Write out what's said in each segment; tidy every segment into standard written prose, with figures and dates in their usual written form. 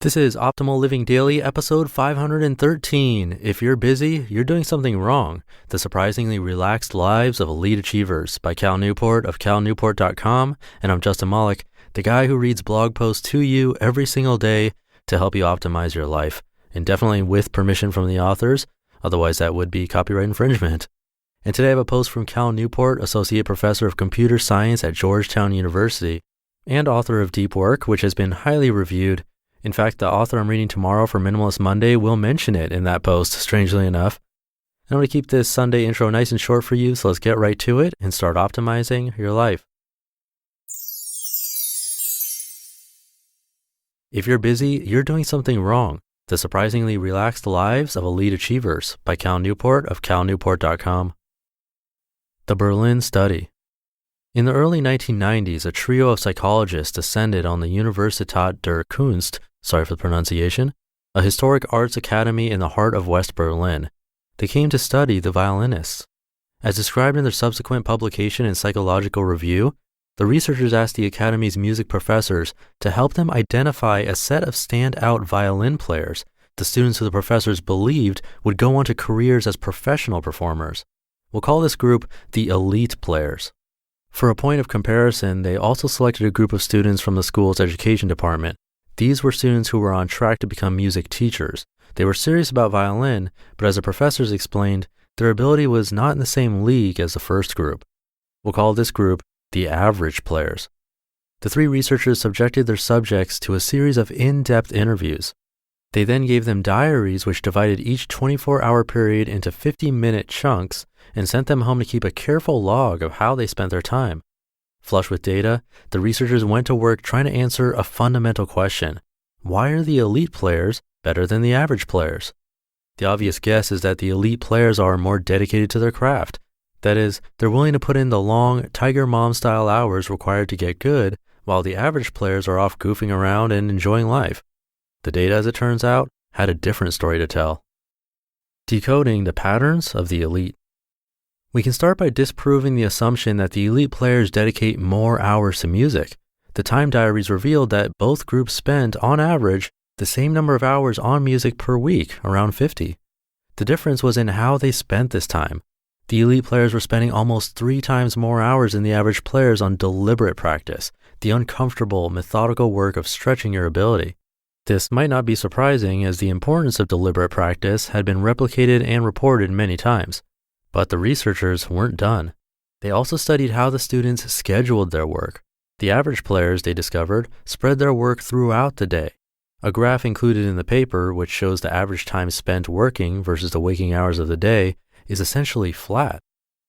This is Optimal Living Daily, episode 513. If you're busy, you're doing something wrong. The Surprisingly Relaxed Lives of Elite Achievers by Cal Newport of calnewport.com. And I'm Justin Malik, the guy who reads blog posts to you every single day to help you optimize your life. And definitely with permission from the authors, otherwise that would be copyright infringement. And today I have a post from Cal Newport, Associate Professor of Computer Science at Georgetown University, and author of Deep Work, which has been highly reviewed. In fact, the author I'm reading tomorrow for Minimalist Monday will mention it in that post, strangely enough. I'm going to keep this Sunday intro nice and short for you, so let's get right to it and start optimizing your life. If you're busy, you're doing something wrong. The Surprisingly Relaxed Lives of Elite Achievers by Cal Newport of calnewport.com. The Berlin Study. In the early 1990s, a trio of psychologists descended on the Universität der Kunst, sorry for the pronunciation, a historic arts academy in the heart of West Berlin. They came to study the violinists. As described in their subsequent publication in Psychological Review, the researchers asked the academy's music professors to help them identify a set of standout violin players the students who the professors believed would go on to careers as professional performers. We'll call this group the elite players. For a point of comparison, they also selected a group of students from the school's education department. These were students who were on track to become music teachers. They were serious about violin, but as the professors explained, their ability was not in the same league as the first group. We'll call this group the average players. The three researchers subjected their subjects to a series of in-depth interviews. They then gave them diaries which divided each 24-hour period into 50-minute chunks and sent them home to keep a careful log of how they spent their time. Flush with data, the researchers went to work trying to answer a fundamental question. Why are the elite players better than the average players? The obvious guess is that the elite players are more dedicated to their craft. That is, they're willing to put in the long, Tiger Mom-style hours required to get good, while the average players are off goofing around and enjoying life. The data, as it turns out, had a different story to tell. Decoding the patterns of the elite. We can start by disproving the assumption that the elite players dedicate more hours to music. The time diaries revealed that both groups spent, on average, the same number of hours on music per week, around 50. The difference was in how they spent this time. The elite players were spending almost 3 times more hours than the average players on deliberate practice, the uncomfortable, methodical work of stretching your ability. This might not be surprising, as the importance of deliberate practice had been replicated and reported many times. But the researchers weren't done. They also studied how the students scheduled their work. The average players, they discovered, spread their work throughout the day. A graph included in the paper, which shows the average time spent working versus the waking hours of the day, is essentially flat.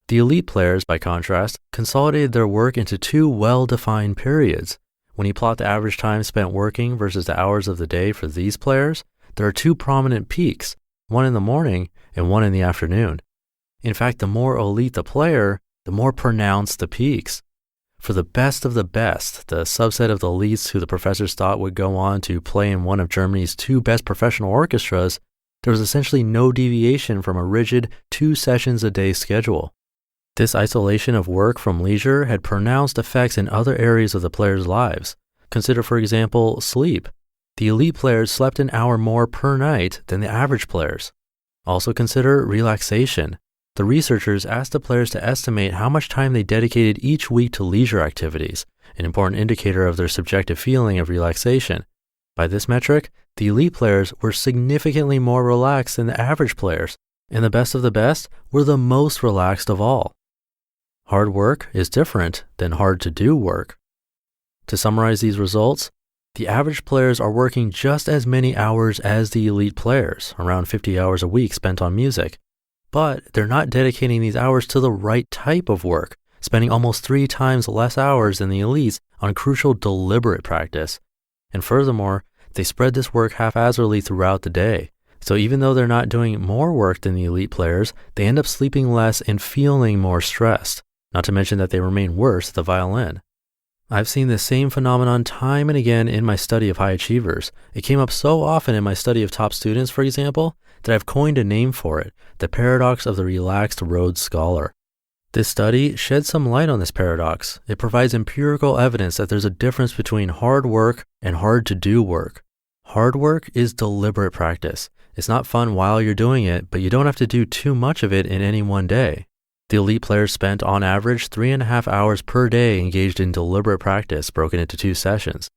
The elite players, by contrast, consolidated their work into 2 well-defined periods. When you plot the average time spent working versus the hours of the day for these players, there are 2 prominent peaks, one in the morning and one in the afternoon. In fact, the more elite the player, the more pronounced the peaks. For the best of the best, the subset of the elites who the professors thought would go on to play in one of Germany's 2 best professional orchestras, there was essentially no deviation from a rigid 2 sessions a day schedule. This isolation of work from leisure had pronounced effects in other areas of the players' lives. Consider, for example, sleep. The elite players slept an hour more per night than the average players. Also consider relaxation. The researchers asked the players to estimate how much time they dedicated each week to leisure activities, an important indicator of their subjective feeling of relaxation. By this metric, the elite players were significantly more relaxed than the average players, and the best of the best were the most relaxed of all. Hard work is different than hard-to-do work. To summarize these results, the average players are working just as many hours as the elite players, around 50 hours a week spent on music. But they're not dedicating these hours to the right type of work, spending almost 3 times less hours than the elites on crucial deliberate practice. And furthermore, they spread this work haphazardly throughout the day. So even though they're not doing more work than the elite players, they end up sleeping less and feeling more stressed, not to mention that they remain worse at the violin. I've seen this same phenomenon time and again in my study of high achievers. It came up so often in my study of top students, for example, that I've coined a name for it, the paradox of the relaxed Rhodes Scholar. This study sheds some light on this paradox. It provides empirical evidence that there's a difference between hard work and hard-to-do work. Hard work is deliberate practice. It's not fun while you're doing it, but you don't have to do too much of it in any one day. The elite players spent on average 3.5 hours per day engaged in deliberate practice, broken into 2 sessions.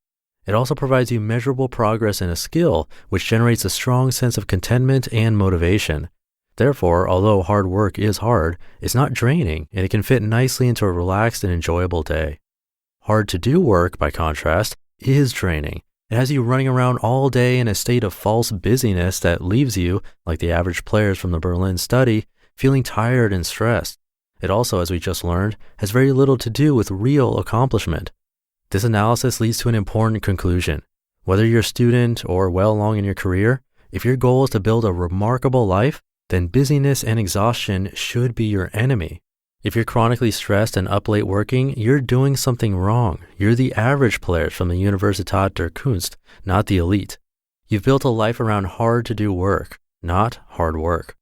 It also provides you measurable progress in a skill, which generates a strong sense of contentment and motivation. Therefore, although hard work is hard, it's not draining, and it can fit nicely into a relaxed and enjoyable day. Hard to do work, by contrast, is draining. It has you running around all day in a state of false busyness that leaves you, like the average players from the Berlin study, feeling tired and stressed. It also, as we just learned, has very little to do with real accomplishment. This analysis leads to an important conclusion. Whether you're a student or well along in your career, if your goal is to build a remarkable life, then busyness and exhaustion should be your enemy. If you're chronically stressed and up late working, you're doing something wrong. You're the average players from the Universität der Kunst, not the elite. You've built a life around hard to do work, not hard work.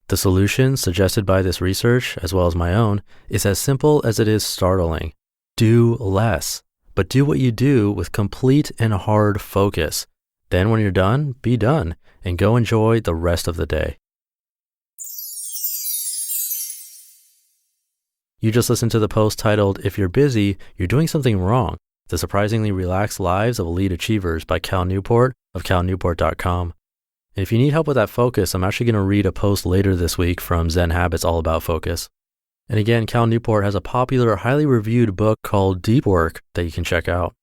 The solution suggested by this research, as well as my own, is as simple as it is startling. Do less, but do what you do with complete and hard focus. Then when you're done, be done, and go enjoy the rest of the day. You just listened to the post titled, "If You're Busy, You're Doing Something Wrong: The Surprisingly Relaxed Lives of Elite Achievers" by Cal Newport of calnewport.com. And if you need help with that focus, I'm actually going to read a post later this week from Zen Habits all about focus. And again, Cal Newport has a popular, highly reviewed book called Deep Work that you can check out.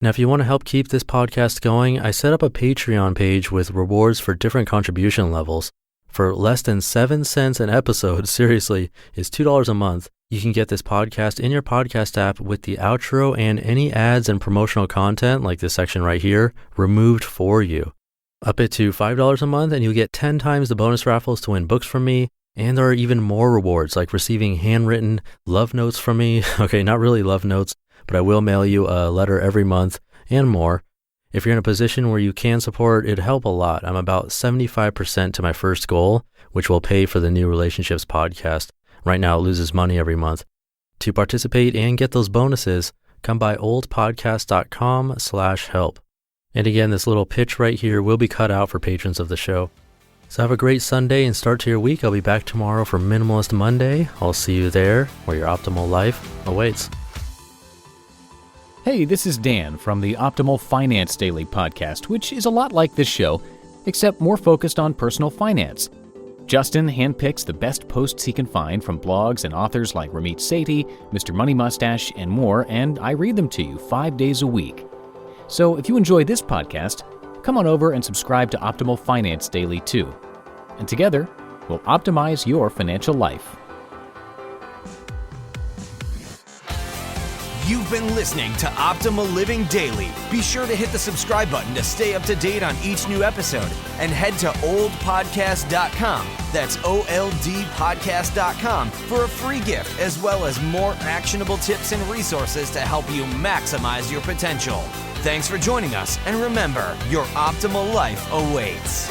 Now, if you want to help keep this podcast going, I set up a Patreon page with rewards for different contribution levels. For less than 7 cents an episode, seriously, it's $2 a month. You can get this podcast in your podcast app with the outro and any ads and promotional content, like this section right here, removed for you. Up it to $5 a month, and you'll get 10 times the bonus raffles to win books from me. And there are even more rewards, like receiving handwritten love notes from me. Okay, not really love notes, but I will mail you a letter every month and more. If you're in a position where you can support, it'd help a lot. I'm about 75% to my first goal, which will pay for the New Relationships podcast. Right now, it loses money every month. To participate and get those bonuses, come by oldpodcast.com/help. And again, this little pitch right here will be cut out for patrons of the show. So have a great Sunday and start to your week. I'll be back tomorrow for Minimalist Monday. I'll see you there where your optimal life awaits. Hey, this is Dan from the Optimal Finance Daily podcast, which is a lot like this show, except more focused on personal finance. Justin handpicks the best posts he can find from blogs and authors like Ramit Sethi, Mr. Money Mustache, and more, and I read them to you 5 days a week. So if you enjoy this podcast, come on over and subscribe to Optimal Finance Daily too. And together, we'll optimize your financial life. You've been listening to Optimal Living Daily. Be sure to hit the subscribe button to stay up to date on each new episode, and head to oldpodcast.com, that's OLDpodcast.com, for a free gift as well as more actionable tips and resources to help you maximize your potential. Thanks for joining us, and remember, your optimal life awaits.